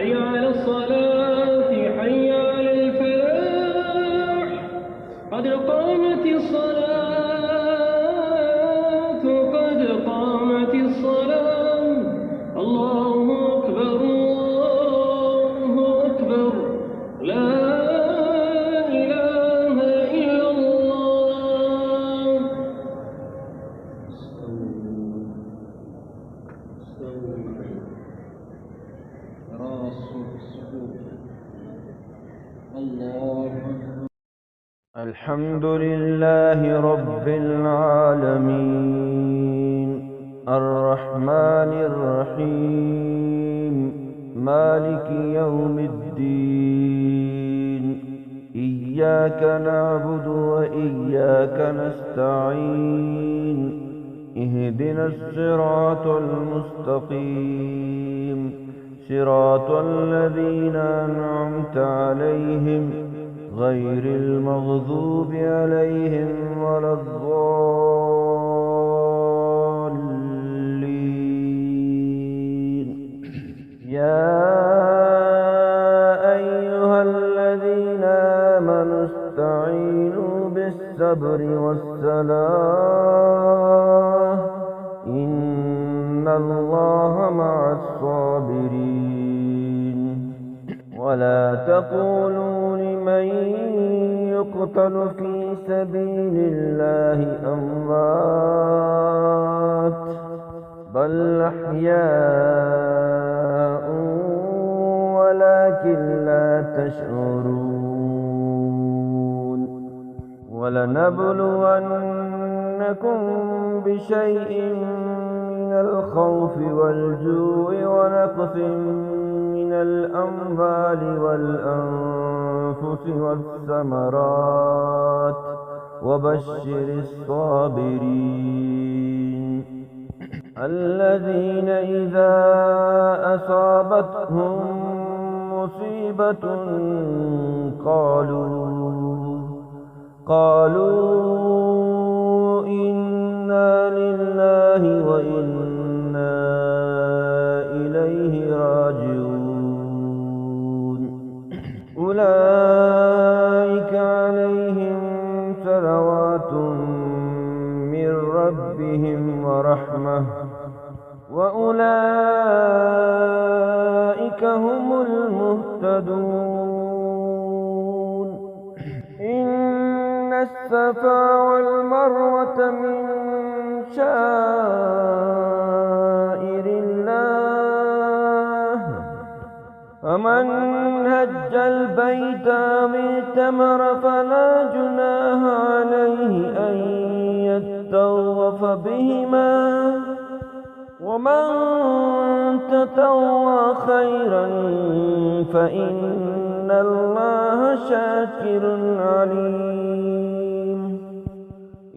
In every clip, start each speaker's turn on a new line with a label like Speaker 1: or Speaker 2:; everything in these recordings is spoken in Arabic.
Speaker 1: حي على الصلاة حي على الفلاح قد قامت الصلاة قد قامت الصلاة الله أكبر الله أكبر لا إله إلا الله.
Speaker 2: الحمد لله رب العالمين الرحمن الرحيم مالك يوم الدين إياك نعبد وإياك نستعين اهدنا الصراط المستقيم صراط الذين أنعمت عليهم غير المغضوب عليهم ولا الضالين. يا أيها الذين آمنوا استعينوا بالصبر والصلاة إن الله مع الصابرين. ولا تقولوا لمن يقتل في سبيل الله أموات بل أحياء ولكن لا تشعرون. ولنبلونكم بشيء من الخوف والجوع ونقص من الأموال والأنفس والثمرات وبشر الصابرين الذين إذا أصابتهم مصيبة قالوا إنا لله وإنا إليه راجعون. أولئك عليهم صلوات من ربهم ورحمة وأولئك هم المهتدون. إن الصفا والمروة من شعائر الله فمن هج البيت أو اعتمر فلا جناح عليه أن يطوف بهما ومن تطوع خيرا فإن الله شاكر عليم.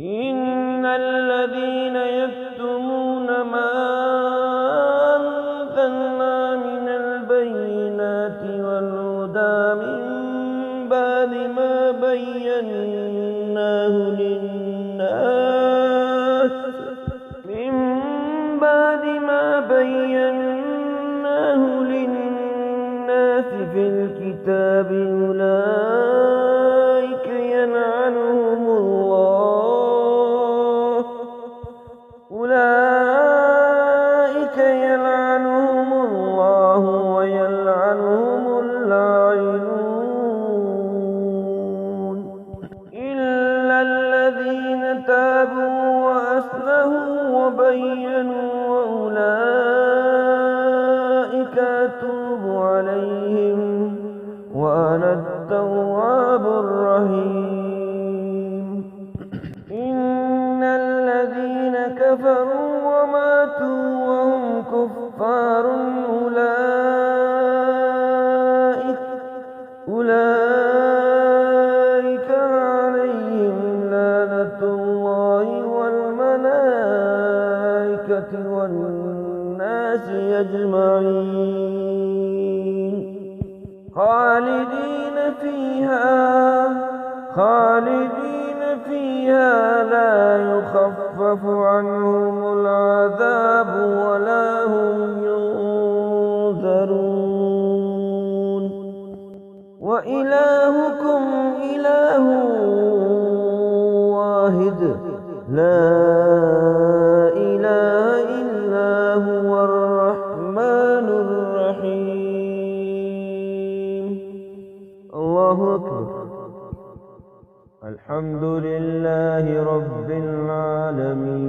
Speaker 2: إن الذين يكتمون ما أنزلنا من البينات والهدى من بعد ما بيناه للناس في الكتاب أولئك يلعنهم الله ويلعنهم اللاعنون إلا الذين تابوا وأصلحوا وبينوا وأولئك أتوب عليهم وأنا التواب الرحيم. إن الذين كفروا وماتوا وهم كفار أولئك عليهم لعنة الله والملائكة والناس أجمعين خالدين فيها لا يخفف عنهم العذاب ولا هم ينذرون. وإلهكم إله واحد لا إله إلا هو الرحمن الرحيم. الله أكبر. الحمد لله رب العالمين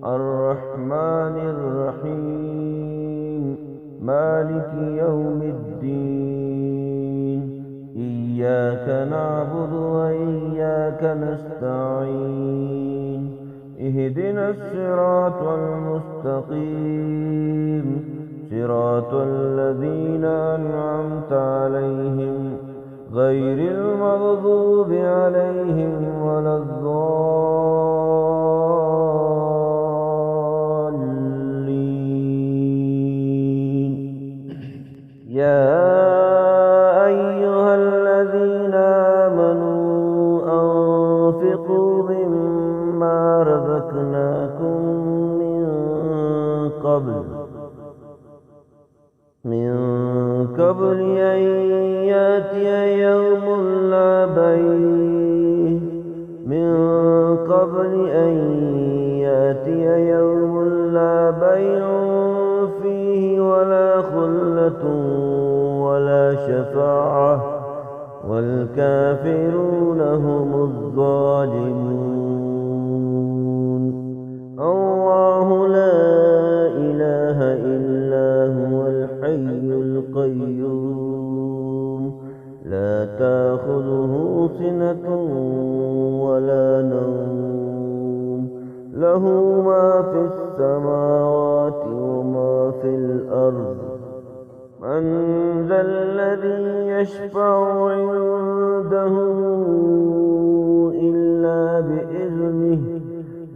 Speaker 2: الرحمن الرحيم مالك يوم الدين إياك نعبد وإياك نستعين اهدنا الصراط المستقيم صراط الذين أنعمت عليهم غير المغضوب عليهم ولا الضالين. يا أيها الذين آمنوا أنفقوا مما رزقناكم من قبل أن يأتي يوم لا بيع فيه ولا خلة ولا شفاعة والكافرون هم الظالمون. الله لا إله إلا هو الحي القيوم لا تأخذه سنة ولا نوم له ما في السماوات وما في الأرض. من ذا الذي يشفع عنده إلا بإذنه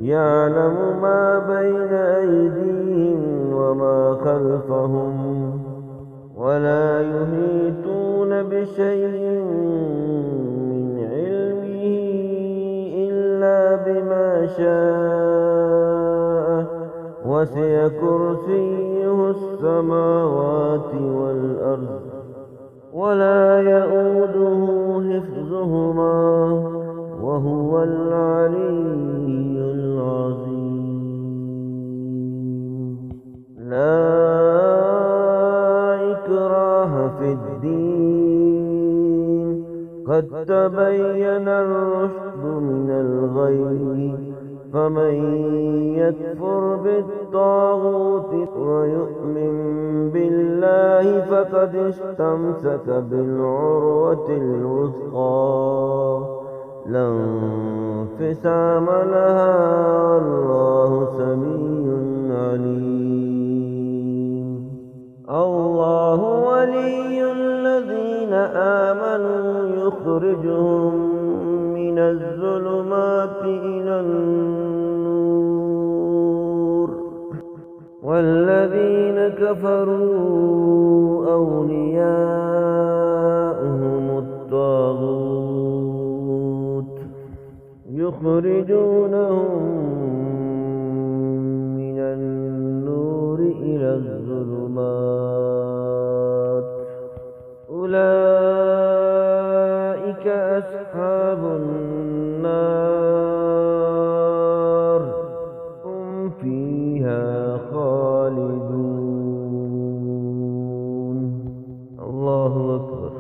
Speaker 2: يعلم ما بين أيديهم وما خلفهم ولا يحيطون بشيء من علمه إلا بما شاء وسع كرسيه السماوات والأرض ولا يؤوده حفظهما وهو العلي العظيم. لا إكراه في الدين قد تبين الرشد من الغي فمن يكفر بالطاغوت ويؤمن بالله فقد استمسك بالعروة الوثقى لا انفصام لها والله سميع عليم. الله ولي الذين آمنوا يخرجهم من الظلمات إلى النور والذين كفروا أولياؤهم الطاغوت يخرجونهم من النور إلى الظلمات أولئك أصحاب النار هم فيها خالدون. الله أكبر.